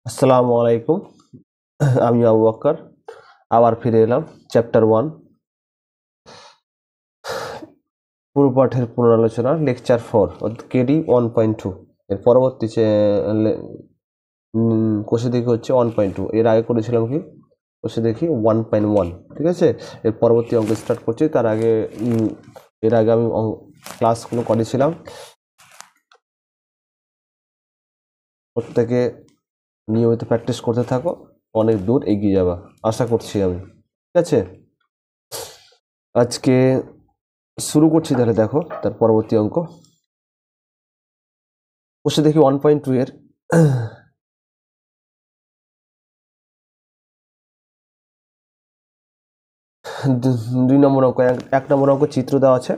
আসসালামু আলাইকুম। আমি আবু বকর আবার ফিরে এলাম। চ্যাপ্টার 1 পুরো পাঠের পুনরালোচনা, লেকচার 4 কেডি 1.2 এর পরবর্তী কোষে দেখি হচ্ছে 1.2। এর আগে করেছিলাম কি কোষে দেখি 1.1। ঠিক আছে, এর পরবর্তী অঙ্ক স্টার্ট করছি। তার আগে এর আগে আমি ক্লাসগুলো করেছিলাম, প্রত্যেকে নিয়মিত প্র্যাকটিস করতে থাকো, অনেক দূর এগিয়ে যাবা আশা করছি আমি। ঠিক আছে, আজকে শুরু করছি। তাহলে দেখো তার পরবর্তী অঙ্ক বসে দেখি 1.2 এর দুই নম্বর অঙ্ক। এক নম্বর অঙ্ক চিত্র দেওয়া আছে,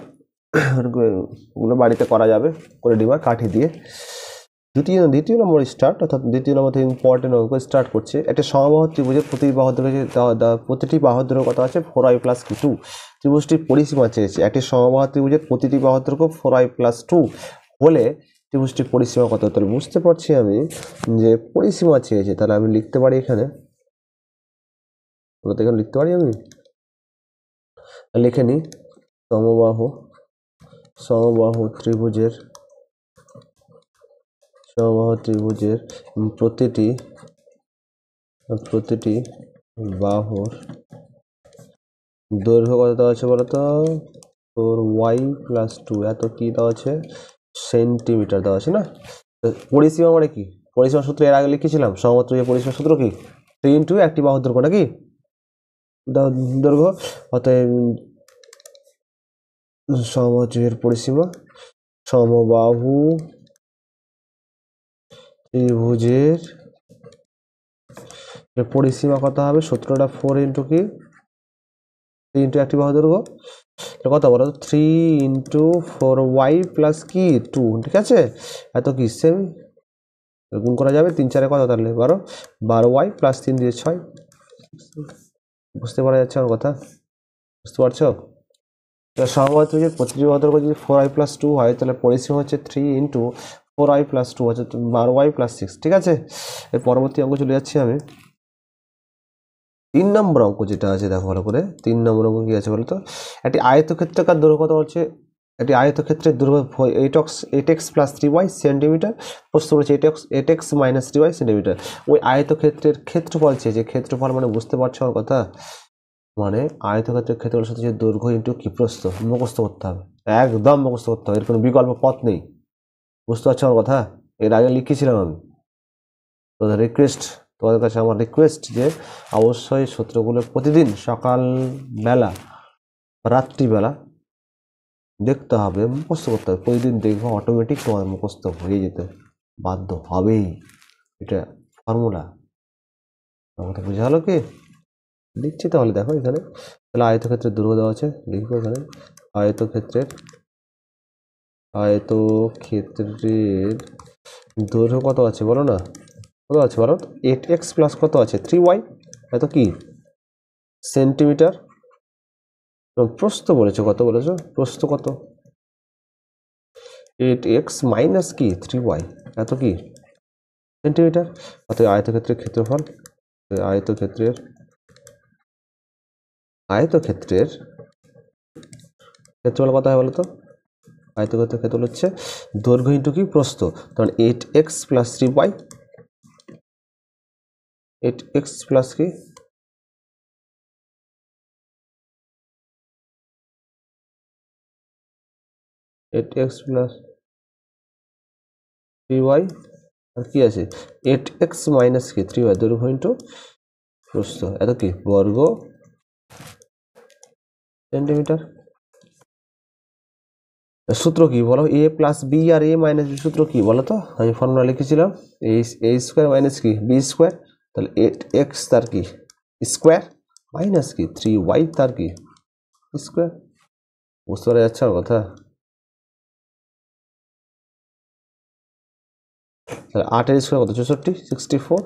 ওগুলো বাড়িতে করা যাবে, করে দিবা কাঠি দিয়ে। দ্বিতীয় নম্বর স্টার্ট, অর্থাৎ দ্বিতীয় নম্বর থেকে ইম্পর্টেন্ট অঙ্ক স্টার্ট করছে। একটা সমবাহু ত্রিভুজের প্রতিটি বাহুর দৈর্ঘ্য কত আছে 4i + 2। ত্রিভুজটির পরিসীমা চেয়েছে। একটি সমবাহু ত্রিভুজের প্রতিটি বাহুর দৈর্ঘ্য 4i + 2 হলে ত্রিভুজটির পরিসীমা কত? তাহলে বুঝতে পারছি আমি যে পরিসীমা চেয়েছে, তাহলে আমি লিখতে পারি এখানে লিখতে পারি আমি, লিখে নিই। সমবাহু ত্রিভুজের প্রতিটি বাহুর দৈর্ঘ্য কত দেওয়া আছে বলতো? 4y + 2। এত কি দেওয়া আছে? সেন্টিমিটার দেওয়া আছে না? পরিসীমা মানে কি? পরিসীমা সূত্র এর আগে লিখেছিলাম। সমবাহু ত্রিভুজের পরিসীমা সূত্র কি? 3 × একটি বাহুর দৈর্ঘ্য, নাকি দৈর্ঘ্য। অতএব সমবাহু ত্রিভুজের পরিসীমা, সমবাহু ত্রিভুজের পরিসীমা কত হবে? সূত্রটা 4 × কি? 3 × একটি বাহুর দৈর্ঘ্য, কত বলো? 3 × 4y + কি 2। ঠিক আছে, এত কি সেম গুণ করা যাবে। 3 × 4 কত? তাহলে 12। 12y + 3 দিয়ে 6। বুঝতে পারা যাচ্ছে আমার কথা? বুঝতে পারছো? সমবাহু ত্রিভুজের প্রতিটি বাহুর দৈর্ঘ্য যদি 4i + 2 হয়, তাহলে পরিসীমা হচ্ছে 3 × 4i + 2 হচ্ছে 12y + 6। ঠিক আছে, এর পরবর্তী অঙ্ক চলে যাচ্ছি আমি। 3 নম্বর অঙ্ক যেটা আছে, দেখো ভালো করে। 3 নম্বর অঙ্ক কি আছে বলতো? একটি আয়তক্ষেত্রাকার দৈর্ঘ্য কত হচ্ছে? একটি আয়তক্ষেত্রের দৈর্ঘ্য 8x + 3y সেন্টিমিটার। প্রশ্ন বলেছে 8x - 3y সেন্টিমিটার। ওই আয়তক্ষেত্রের ক্ষেত্রফল চেয়েছে। ক্ষেত্রফল মানে বুঝতে পারছো আমার কথা? মানে আয়তক্ষেত্রের ক্ষেত্রফল সাথে যে দৈর্ঘ্য ইন্টু কি প্রস্থ, মুখস্থ করতে হবে, একদম মুখস্থ করতে হবে, এর কোনো বিকল্প পথ নেই। বুঝতে পারছো আমার কথা? এর আগে লিখেছিলাম আমি। তোমাদের কাছে আমার রিকোয়েস্ট যে অবশ্যই সূত্রগুলো প্রতিদিন সকালবেলা, রাত্রিবেলা দেখতে হবে, মুখস্থ করতে হবে। প্রতিদিন দেখবো অটোমেটিক তোমার মুখস্থ হয়ে যেতে বাধ্য হবেই। এটা ফর্মুলা। আমাকে বোঝা হলো কি? লিখছি তাহলে, দেখো এখানে। তাহলে আয়তক্ষেত্রের দৈর্ঘ্য দেওয়া আছে, লিখবো এখানে আয়তক্ষেত্রের দৈর্ঘ্য কত আছে বলো না? কত আছে বলো? 8x + কত আছে? 3y। এত কি সেন্টিমিটার। প্রস্থ বলেছো কত? বলেছো প্রস্থ কত? 8x - কি 3y, এত কি সেন্টিমিটার। অতএব আয়তক্ষেত্রের ক্ষেত্রফল, আয়তক্ষেত্রের ক্ষেত্রফল কত হয় বলতো? আয়তক্ষেত্রের ক্ষেত্রফল হচ্ছে দৈর্ঘ্য ইন্টু কি প্রস্থ। তখন 8x + 3y, 8x + কি 8x + 3y, আর কি আছে 8x - কি 3y, দৈর্ঘ্য ইন্টু প্রস্থ, এত কি বর্গ সেন্টিমিটার। সূত্র কি বলো? a + b R a - b সূত্র কি বলো তো? আমি ফর্মুলা লিখেছিলাম a² - কি b²। তাহলে 8x তার কি স্কোয়ার মাইনাস কি 3y তার কি স্কোয়ার। বুঝতে পারা যাচ্ছে আমার কথা? তাহলে 8 এর স্কোয়ার কত? 64, 64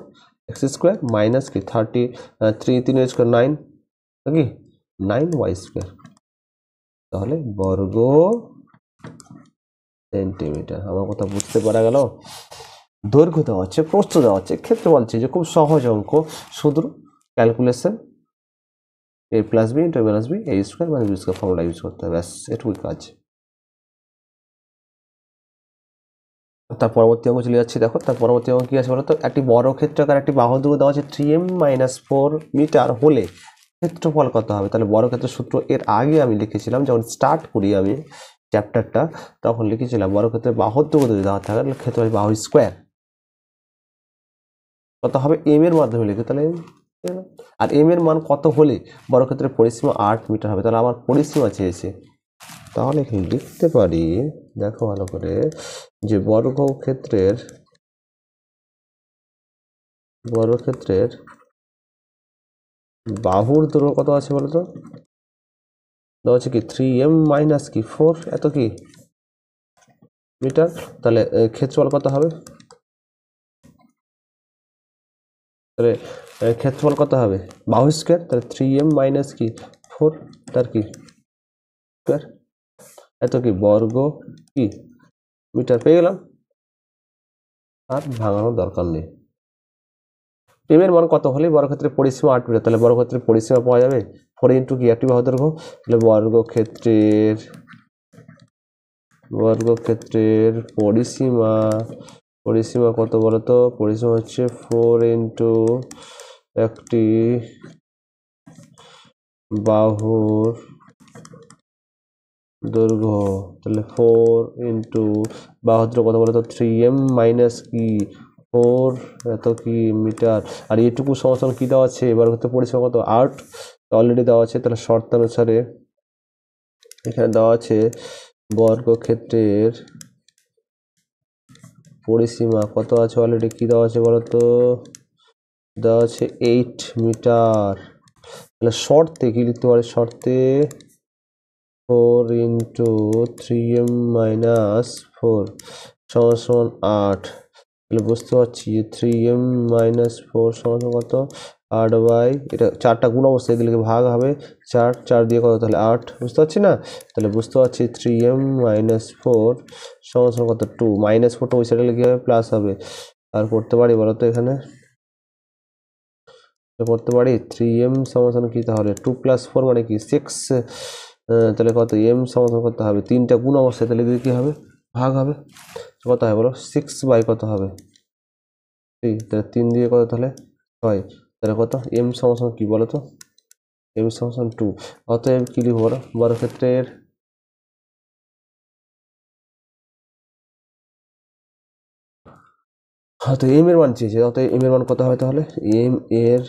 x² মাইনাস কি 33, 3 এর স্কোয়ার 9, নাকি 9y²। তাহলে বর্গ সেন্টিমিটার। আমার কথা বুঝতে পারা গেল? দৈর্ঘ্য দেওয়া হচ্ছে, প্রস্থ দেওয়া হচ্ছে, ক্ষেত্র বলছে যে খুব সহজ অঙ্ক, শুধু calculation a plus B into a minus B a square মানে বি স্কোয়ার ফর্মুলা ইউজ করতে হবে, ব্যাস এটুকুই কাজ। তার পরবর্তী অঙ্ক চলে যাচ্ছি। দেখো তার পরবর্তী অঙ্ক কি আছে বলো তো, একটি বর্গক্ষেত্রাকার একটি বাহুর দৈর্ঘ্য দেওয়া আছে 3m-4 মিটার হলে ক্ষেত্রফল কত হবে। তাহলে বর্গক্ষেত্রের সূত্র এর আগে আমি লিখেছিলাম, যখন স্টার্ট করি আমি চ্যাপ্টারটা তখন লিখেছিলাম বর্গক্ষেত্রের বাহুর দৈর্ঘ্য যদি দেওয়া থাকে তাহলে ক্ষেত্র বাহু স্কোয়ার কত হবে এম এর মাধ্যমে লিখে, তাহলে আর এম এর মান কত হলে বর্গক্ষেত্রের পরিসীমা 8 মিটার হবে। তাহলে আমার পরিসীমা চেয়েছে, তাহলে এখানে লিখতে পারি, দেখো ভালো করে, যে বর্গক্ষেত্রের বাহুর দৈর্ঘ্য কত আছে বলতো, দেওয়া আছে কি 3m মাইনাস কি 4 এত কি মিটার। তাহলে ক্ষেত্রফল কত হবে, তাহলে ক্ষেত্রফল কত হবে বাহু স্কোয়ার, তাহলে 3m মাইনাস কি 4 তার কি স্কোয়ার এত কি বর্গ কি মিটার পেয়ে গেলাম, আর ভাঙানোর দরকার নেই। এম এর মান কত হলে বর্গক্ষেত্রের পরিসীমা 8 মিটার, তাহলে বর্গক্ষেত্রের পরিসীমা পাওয়া যাবে 4 ইন্টু কি একটি বাহু দৈর্ঘ্য, তাহলে বর্গক্ষেত্রের পরিসীমা কত বলতো, পরিসীমা হচ্ছে 4 ইন্টু একটি বাহুর দৈর্ঘ্য, তাহলে 4 ইন্টু বাহুর দৈর্ঘ্য কত বলতো 3m মাইনাস কি 4 এত কি মিটার, আর এটুকু সমান কি দেওয়া আছে বর্গক্ষেত্রের পরিসীমা কত 8 অলরেডি দেওয়া আছে। তাহলে শর্তানুসারে এখানে দেওয়া আছে বর্গক্ষেত্রের পরিসীমা কত আছে অলরেডি, কি দেওয়া আছে বলতো, দেওয়া আছে 8 মিটার। তাহলে শর্তে কি লিখতে পারি, শর্তে 4 ইন্টু 3m মাইনাস 4 সমান সমান 8। তাহলে বুঝতে পারছি যে 3m মাইনাস 4 সমান কত 8 বাই, এটা 4টা গুণ অবস্থায় দিলে ভাগ হবে 4 দিয়ে কত, তাহলে 8, বুঝতে পারছি না। তাহলে বুঝতে পারছি 3m মাইনাস 4 সমান কত 2, মাইনাস 4টা ওই সাইডে লিখে হবে প্লাস হবে। আর করতে পারি বলো তো, এখানে করতে পারি 3m সমান কি, তাহলে 2 প্লাস 4 মানে কি 6, তাহলে কত m সমান করতে হবে 3টা গুণ অবস্থায়, তাহলে কি হবে ভাগ হবে, কত হয় বলো 6 বাই কত হবে 3, তাহলে 3 দিয়ে কত তাহলে 6, তাহলে কত m সমান কি বলো তো, m সমান 2। অতএব কি লিখব বলো, বর্গক্ষেত্রের হয়তো m এর মান চেয়েছে, অতএব m এর মান কত হবে, তাহলে m এর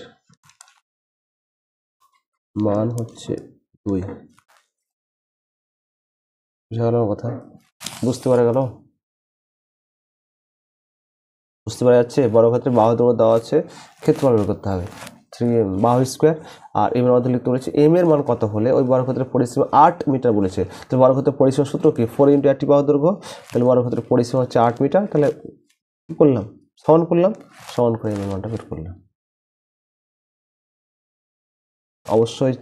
মান হচ্ছে 2। বুঝা গেল কথা, বুঝতে পারা যাচ্ছে। বর্গক্ষেত্রের বাহু দৈর্ঘ্য দেওয়া আছে, ক্ষেত্রফল বের করতে হবে 3m বাহু স্কোয়ার, আর এম এর মধ্যে লিখতে বলেছে এম এর মান কত হলে ওই বর্গক্ষেত্রের পরিসীমা 8 মিটার বলেছে। তো বর্গক্ষেত্রের পরিসীমা সূত্র কি 4 ইন্টু একটি বাহু দৈর্ঘ্য, তাহলে বর্গক্ষেত্রের পরিসীমা হচ্ছে 8 মিটার। তাহলে কি করলাম, সমান করে এম এর মানটা বের করলাম। অবশ্যই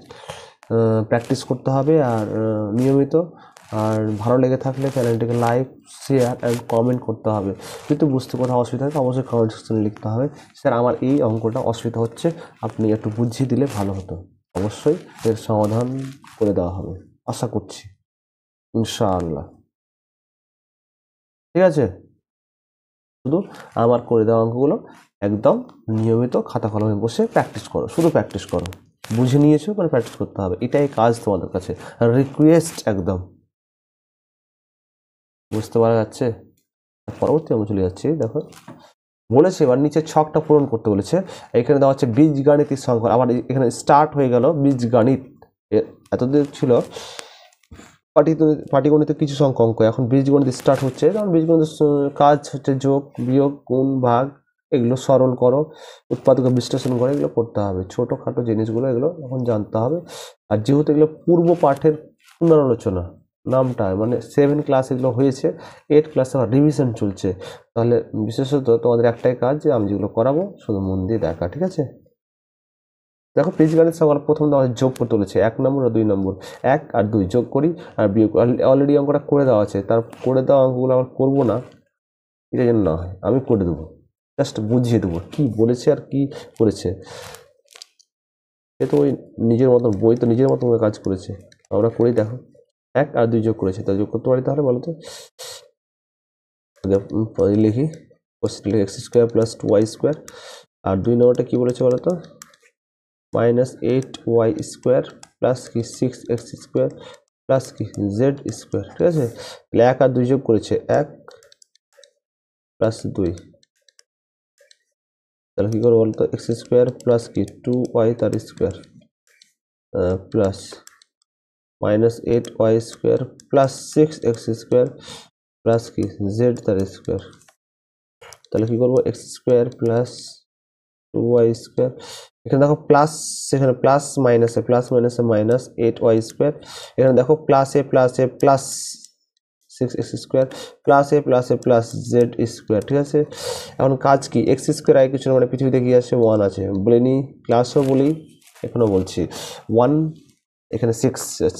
প্র্যাকটিস করতে হবে আর নিয়মিত, আর ভালো লেগে থাকলে চ্যানেলটিকে লাইক শেয়ার অ্যান্ড কমেন্ট করতে হবে। যদি বুঝতে কোথাও অসুবিধা হয় অবশ্যই কমেন্ট সেকশনে লিখতে হবে, স্যার আমার এই অঙ্কটা অসুবিধা হচ্ছে, আপনি একটু বুঝিয়ে দিলে ভালো হতো। অবশ্যই এর সমাধান করে দেওয়া হবে আশা করছি, ইনশাআল্লাহ। ঠিক আছে, শুধু আমার করে দেওয়া অঙ্কগুলো একদম নিয়মিত খাতা কলমে বসে প্র্যাকটিস করো, শুধু প্র্যাকটিস করো, বুঝে নিয়েছো মানে প্র্যাকটিস করতে হবে, এটাই কাজ তোমাদের কাছে, রিকোয়েস্ট একদম। বুঝতে পারা যাচ্ছে। পরবর্তী অঙ্ক চলে যাচ্ছে, দেখো বলেছে এবার নিচে ছকটা পূরণ করতে বলেছে। এখানে দেওয়া হচ্ছে বীজগাণিতিক সংখ্যা, আবার এখানে স্টার্ট হয়ে গেল বীজগণিত, এতদিন ছিল পাটিগণিতে কিছু সংখ্যা অঙ্ক, এখন বীজগণিত স্টার্ট হচ্ছে। কারণ বীজগণিত কাজ হচ্ছে যোগ বিয়োগ গুণ ভাগ, এগুলো সরল করো, উৎপাদক বিশ্লেষণ করে, এগুলো করতে হবে, ছোটোখাটো জিনিসগুলো এগুলো এখন জানতে হবে। আর যেহেতু এগুলো পূর্ব পাঠের পুনরালোচনা নামটা, মানে 7 ক্লাস এগুলো হয়েছে, 8 ক্লাসে আবার রিভিশন চলছে, তাহলে বিশেষত তোমাদের একটাই কাজ যে আমি যেগুলো করাবো শুধু মন দিয়ে দেখা, ঠিক আছে। দেখো বীজগণিত সংখ্যা প্রথম আমাদের যোগ করতে বলেছে 1 নম্বর আর 2 নম্বর, 1 আর 2 যোগ করি আর বিয়োগ, অলরেডি অঙ্কটা করে দেওয়া আছে, তার করে দেওয়া অঙ্কগুলো আমরা করবো না, এটা যেন না হয়, আমি করে দেবো, জাস্ট বুঝিয়ে দেবো কি বলেছে আর কি করেছে। সে তো ওই নিজের মতন বই তো নিজের মতন কাজ করেছে, আমরা করি দেখো 1 আর 2 যোগ করেছে, তাই যোগ করতে পারি তাহলে বলো তো। লিখি x square plus 2y square, আর 2 নম্বরটা কি বলেছে বলো তো, -8y স্কোয়ার প্লাস কি 6x স্কোয়ার প্লাস কি জেড স্কোয়ার। ঠিক আছে, তাহলে 1 আর 2 যোগ করেছে 1 প্লাস 2, তাহলে কি করবো বলতো, এক্স স্কোয়ার প্লাস কি 2y তার square plus -8y square plus 6x square plus কি জেড তার স্কোয়ার। তাহলে কি করবো, x square plus 2y square, এখানে দেখো প্লাস, সেখানে প্লাস মাইনাসে -8y স্কোয়ার, এখানে দেখো প্লাস এ প্লাস 6x স্কোয়ার প্লাস এ প্লাস জেড স্কোয়ার। ঠিক আছে, এখন কাজ কি, এক্স স্কোয়ার আই কিছু মানে পৃথিবীতে কি আছে 1 আছে, বলিনি ক্লাসও বলি এখনো বলছি 1, এখানে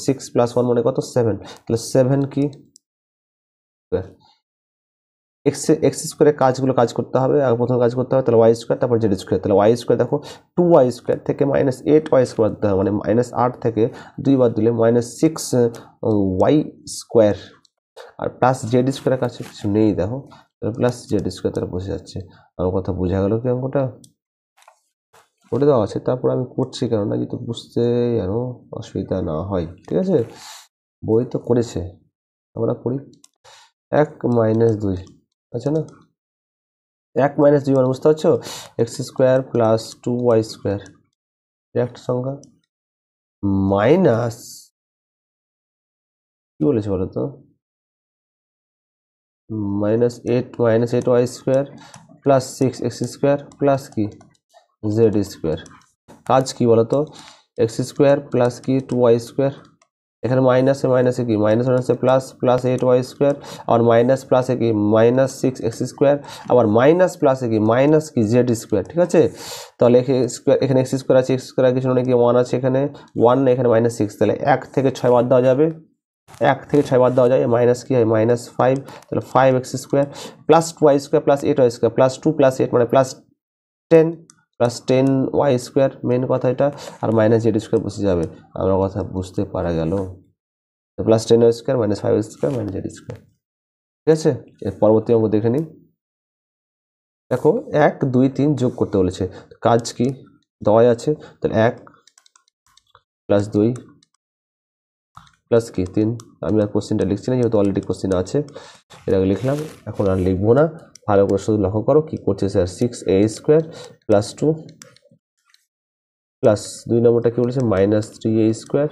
6 প্লাস 1 মানে কত 7, তাহলে 7 কি এক্স স্কোয়ারের কাজগুলো কাজ করতে হবে, আর প্রথম কাজ করতে হবে তাহলে ওয়াই স্কোয়ার তারপর জেড স্কোয়ার। তাহলে ওয়াই স্কোয়ার দেখো 2y স্কোয়ার থেকে -8y স্কোয়ার দিতে হবে, মানে -8 থেকে 2 বাদ দিলে -6y স্কোয়ার, আর প্লাস জেড স্কোয়ারের কাছে কিছু নেই দেখো, প্লাস জেড স্কোয়ার তারা বসে যাচ্ছে। আমার কথা বোঝা গেল কি অঙ্কটা? করে দেওয়া আছে, তারপর আমি করছি কেননা যদি বুঝতে যেন অসুবিধা না হয়। ঠিক আছে, বই তো করেছে, আমরা করি 1 - 2 আছে না, 1 - 2 মানে বুঝতে পারছো, x square plus 2y square একটা সংখ্যা মাইনাস কি বলেছে বলো তো, -8y square plus 6x square plus কি জেড স্কোয়ার। কাজ কি বলতো, এক্স স্কোয়ার প্লাস কি 2y স্কোয়ার, এখানে মাইনাসে কি মাইনাসে প্লাস 8y স্কোয়ার, আর মাইনাস প্লাসে কি -6x স্কোয়ার, আবার মাইনাস প্লাসে কি জেড স্কোয়ার। ঠিক আছে, তাহলে এখানে এক্স স্কোয়ার আছে, এক্স স্কোয়ার কিছু নাকি 1 আছে, এখানে 1 এখানে -6, তাহলে 1 থেকে 6 বাদ দেওয়া যাবে, 1 থেকে 6 বাদ দেওয়া যায়, মাইনাস কি হয় -5, তাহলে 5x square plus 2y square plus 8y square plus 2 plus 8 মানে +10 প্লাস 10y স্কোয়ার, মেন কথা এটা, আর মাইনাস জেড স্কোয়ার বসে যাবে। আমরা কথা বুঝতে পারা গেল, plus 10y square -5y square Z square. ঠিক আছে, এর পরবর্তী অঙ্ক দেখে নিই। দেখো 1 2 3 যোগ করতে বলেছে, কাজ কি দেওয়াই আছে, তাহলে 1 প্লাস 2 প্লাস কি 3, আমি আর কোশ্চেনটা লিখছি না যেহেতু অলরেডি কোশ্চেন আছে, এটাকে লিখলাম, এখন আর লিখবো না, ভালো করে শুধু লক্ষ্য করো কি করছে sir, 6a square plus 2 plus 2 নম্বরটা কি বলেছে -3a স্কোয়ার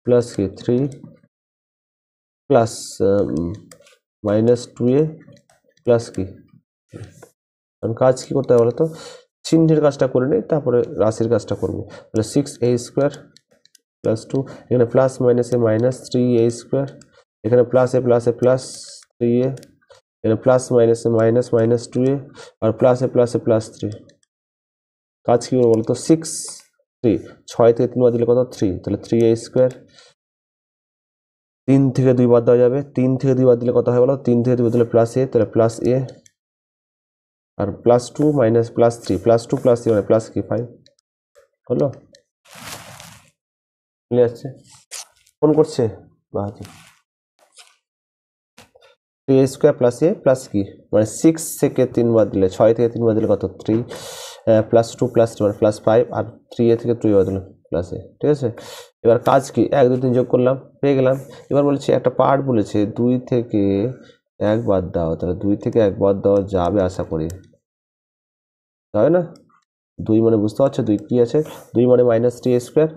প্লাস কি 3 প্লাস -2a প্লাস কি, কারণ কাজ কি করতে হবে বলতো, চিহ্নের কাজটা করে নিই তারপরে রাশির কাজটা করবো। তাহলে 6a স্কোয়ার প্লাস 2, এখানে প্লাস মাইনাসে -3a স্কোয়ার, এখানে প্লাসে প্লাস 3a, এখানে প্লাস মাইনাসে -2a, আর প্লাসে প্লাস 3। কাজ কি করবো বলতো, 6 3 6 থেকে 3 বাদ দিলে কত 3, তাহলে 3a স্কোয়ার, 3 থেকে 2 বাদ দেওয়া যাবে, 3 থেকে 2 বাদ দিলে কত হয় বলো, 3 থেকে 2 বাদ দিলে প্লাস a, তাহলে প্লাস a, আর +2 -+3 +2 +3 মানে প্লাস কি 5 হলো, মিলে যাচ্ছে। ফোন করছে বাহাতি, 3a square plus a plus কি মানে 6 থেকে 3 বাদ দিলে 6 থেকে 3 বাদ দিলে কত 3, +2 +3 মানে +5, আর 3a থেকে 2 বাদ দিলে প্লাস a। ঠিক আছে, এবার কাজ কি 1 2 3 যোগ করলাম, পেয়ে গেলাম। এবার বলেছে একটা পার্ট বলেছে 2 থেকে 1 বাদ দাও, তাহলে 2 থেকে 1 বাদ দেওয়া যাবে আশা করি, যাবে না, 2 মানে বুঝতে পারছো 2 কি আছে, 2 মানে -3a square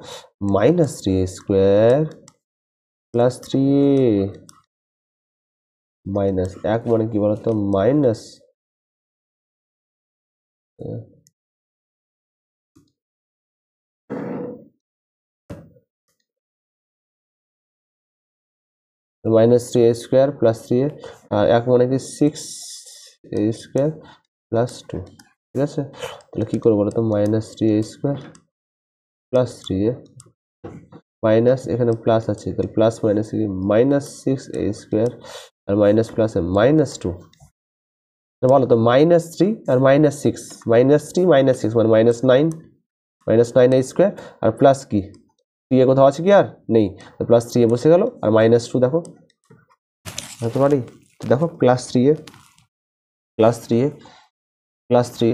plus 3a minus 1 মানে কি বলতো minus -3a square plus 3a, আর 1 মানে কি 6a স্কোয়ার প্লাস 2। ঠিক আছে, তাহলে কি করবো বলতো -3a square plus 3a minus, এখানে প্লাস আছে তাহলে প্লাস মাইনাস কি -6a স্কোয়ার, আর মাইনাস প্লাসে -2 বলো তো -3 আর -6, -3 -6 মানে -9, -9 স্কোয়ার আর প্লাস কি 3 এ কোথাও আছে কি আর নেই, প্লাস 3 এ বসে গেল। আর -2 দেখো হতে পারি, দেখো +3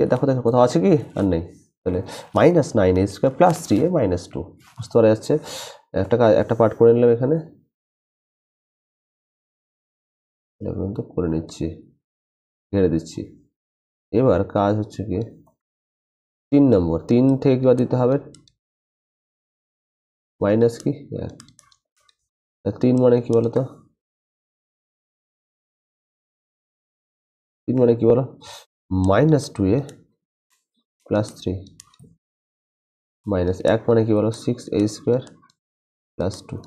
এ দেখো দেখো কোথাও আছে কি আর নেই, তাহলে -9 স্কোয়ার +3 এ -2 বুঝতে পারা যাচ্ছে। একটা পার্ট করে নিলাম এখানে, কিন্তু করে নিচ্ছি, ঘেরে দিচ্ছি। এবার কাজ হচ্ছে কি 3 নম্বর, 3 থেকে কি দিতে হবে মাইনাস কি 1, 3 মানে কি বলো তো, 3 মানে কি বলো -2a +3 -1 মানে কি বলো 6a স্কোয়ার +2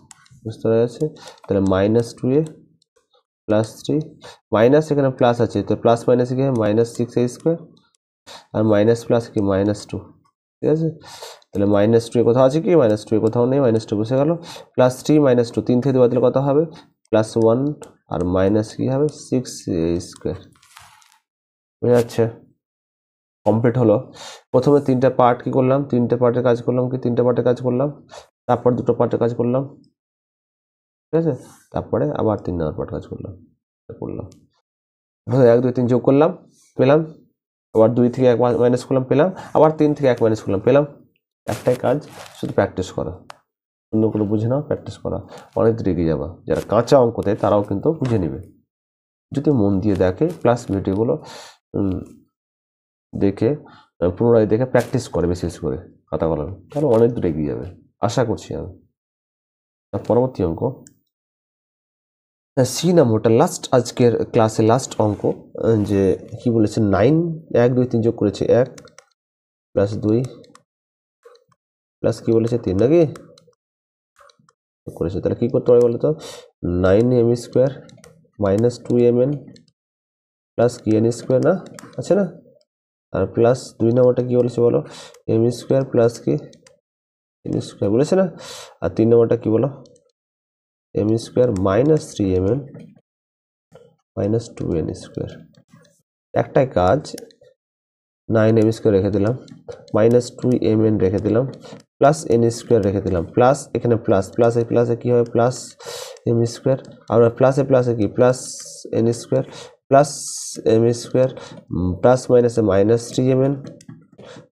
বুঝতে পারা যাচ্ছে। তাহলে -2a +3 মাইনাস এখানে প্লাস আছে, তো প্লাস মাইনাস কি -6a স্কোয়ার আর মাইনাস প্লাস কি -2, ঠিক আছে। তাহলে -2 এ কোথাও আছে কি -2 এ কোথাও নেই, -2 বসে গেল। +3 -2 3 থেকে 2 বাদ দিলে কত হবে +1 আর মাইনাস কি হবে 6a স্কোয়ার, বুঝা যাচ্ছে। কমপ্লিট হলো। প্রথমে 3টে পার্ট কি করলাম, 3টে পার্টের কাজ করলাম কি 3টে পার্টের কাজ করলাম, তারপর 2টো পার্টের কাজ করলাম, ঠিক আছে। তারপরে আবার 3 নম্বর পার্ট কাজ করলাম, 1 2 3 যোগ করলাম পেলাম, আবার 2 থেকে 1 মাইনাস করলাম পেলাম, আবার 3 থেকে 1 মাইনাস করলাম পেলাম। একটাই কাজ, শুধু প্র্যাকটিস করা, অন্য কোনো বুঝে নাও, প্র্যাকটিস করা, অনেক দূর এগিয়ে যাবা। যারা কাঁচা অঙ্কতে তারাও কিন্তু বুঝে নেবে যদি মন দিয়ে দেখে, প্লাস ভিডিওগুলো দেখে পুনরায় দেখে প্র্যাকটিস করে, বিশেষ করে খাতা কলমে, তাহলে অনেক দূর এগিয়ে যাবে আশা করছি আমি। পরবর্তী অঙ্ক সি নম্বরটা লাস্ট, আজকের ক্লাসে লাস্ট অঙ্ক, যে কি বলেছে 9 1 2 3 যোগ করেছে 1 প্লাস 2 প্লাস কি বলেছে 3 নাকি করেছে। তাহলে কি করতে হবে বলো তো 9m স্কোয়ার -2mn প্লাস কি n স্কোয়ার না আছে না, আর প্লাস 2 নম্বরটা কি বলেছে বলো m স্কোয়ার প্লাস কি n স্কোয়ার বলেছে না, আর 3 নম্বরটা কি বলো m square -3mn -2n square. একটাই কাজ 9m স্কোয়ার রেখে দিলাম, -2mn রেখে দিলাম, প্লাস n স্কোয়ার রেখে দিলাম, প্লাস এখানে প্লাস প্লাসে প্লাসে কি হবে প্লাস m স্কোয়ার, আর প্লাসে প্লাসে কি plus n square plus m square, plus মাইনাসে -3mn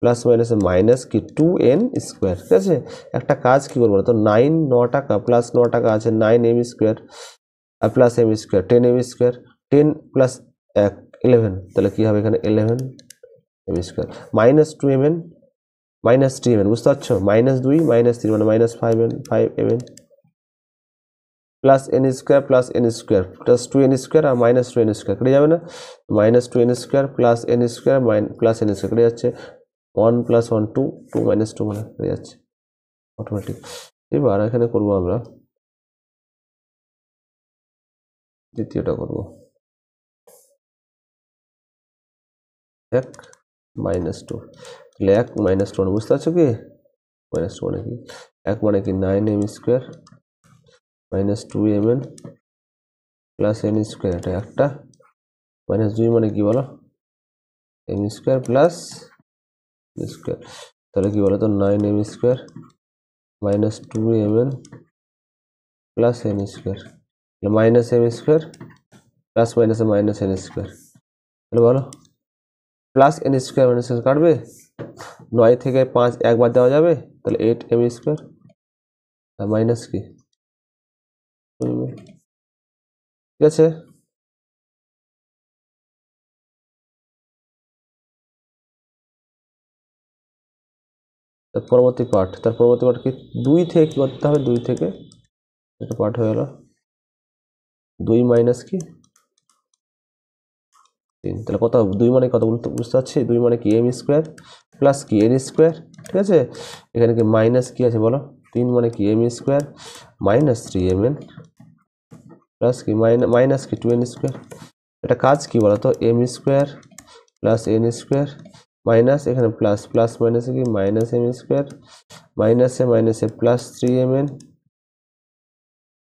প্লাস মাইনাসে মাইনাস কি 2n স্কোয়ার, ঠিক আছে। একটা কাজ কি করবো তো 9 টাকা প্লাস 9 টাকা আছে 9m স্কোয়ার আর plus m square 10m square, 10 plus 1 11, তাহলে কি হবে এখানে 11m স্কোয়ার -2mn -3mn বুঝতে পারছো, -2 -3 মানে -5mn plus n square plus n square plus 2n square আর -2n স্কোয়ার কেটে যাবে না, -2n square plus n square plus n square কেটে যাচ্ছে, 1 + 1 2 2 - 2 মানে কেটে যাচ্ছে অটোমেটিক। এবার এখানে করবো আমরা দ্বিতীয়টা করবো 1 - 2, তাহলে 1 - 2 বুঝতে পারছো কি -2 মানে কি 1 মানে কি 9m square -2mn plus n square, এটা একটা, -2 মানে কি বলো m square plus n square, তাহলে কি বলো তো 9m square -2mn plus n square, -m square plus মাইনাসে -n স্কোয়ার, তাহলে বলো প্লাস n স্কোয়ার কাটবে, 9 থেকে 5 একবার দেওয়া যাবে, তাহলে 8m স্কোয়ার আর মাইনাস কি, ঠিক আছে। তার পরবর্তী পার্ট কি 2 থেকে কি করতে হবে, 2 থেকে এটা পার্ট হয়ে গেল 2 মাইনাস কি 3, তাহলে কত 2 মানে কত বুঝতে পারছি, 2 মানে কি m স্কোয়ার প্লাস কি n স্কোয়ার, ঠিক আছে। এখানে কি মাইনাস কি আছে বলো 3 মানে কি m স্কোয়ার -3mn প্লাস কি মাইনাস কি 2n স্কোয়ার, এটা কাজ কি বলো তো m square plus n square minus এখানে প্লাস প্লাস মাইনাসে কি -m স্কোয়ার মাইনাসে প্লাস 3mn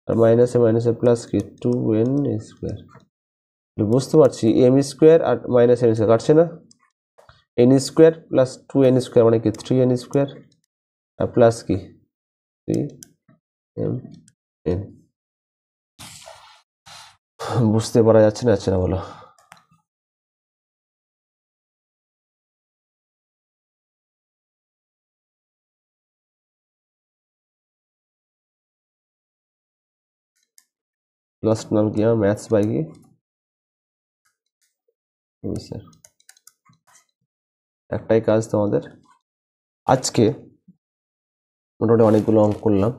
আর মাইনাসে প্লাস কি 2n স্কোয়ার, বুঝতে পারছি এম স্কোয়ার আর মাইনাস এন স্কোয়ার কাটছে না, N square plus 2n square মানে কি 3n স্কোয়ার আর প্লাস কি 3m n। বুঝতে পারা যাচ্ছে না বলো? লাস্ট নাম কি আমার ম্যাথস বাই কি স্যার। একটাই কাজ তোমাদের আজকে, মোটামুটি অনেকগুলো অঙ্ক করলাম,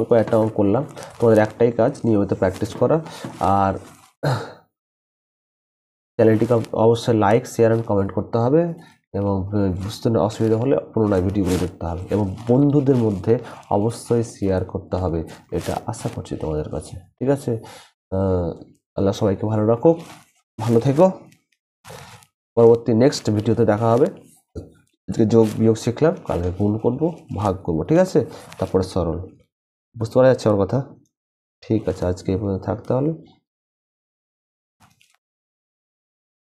কয়েকটা অঙ্ক করলাম, তোমাদের একটাই কাজ নিয়মিত প্র্যাকটিস করা। আর চ্যানেলটিকে অবশ্যই লাইক শেয়ার অ্যান্ড কমেন্ট করতে হবে, এবং বুঝতে অসুবিধা হলে পুনরায় ভিডিওগুলো দেখতে হবে, এবং বন্ধুদের মধ্যে অবশ্যই শেয়ার করতে হবে, এটা আশা করছি তোমাদের কাছে। ঠিক আছে, আল্লাহ সবাইকে ভালো রাখুক, ভালো থেকো। পরবর্তী নেক্সট ভিডিওতে দেখা হবে। আজকে যোগ বিয়োগ শিখলাম, কালকে গুণ করবো, ভাগ করবো, ঠিক আছে, তারপরে সরল। বুঝতে পারা যাচ্ছে আমার কথা? ঠিক আছে, আজকে এই পর্যন্ত থাকতে হলে।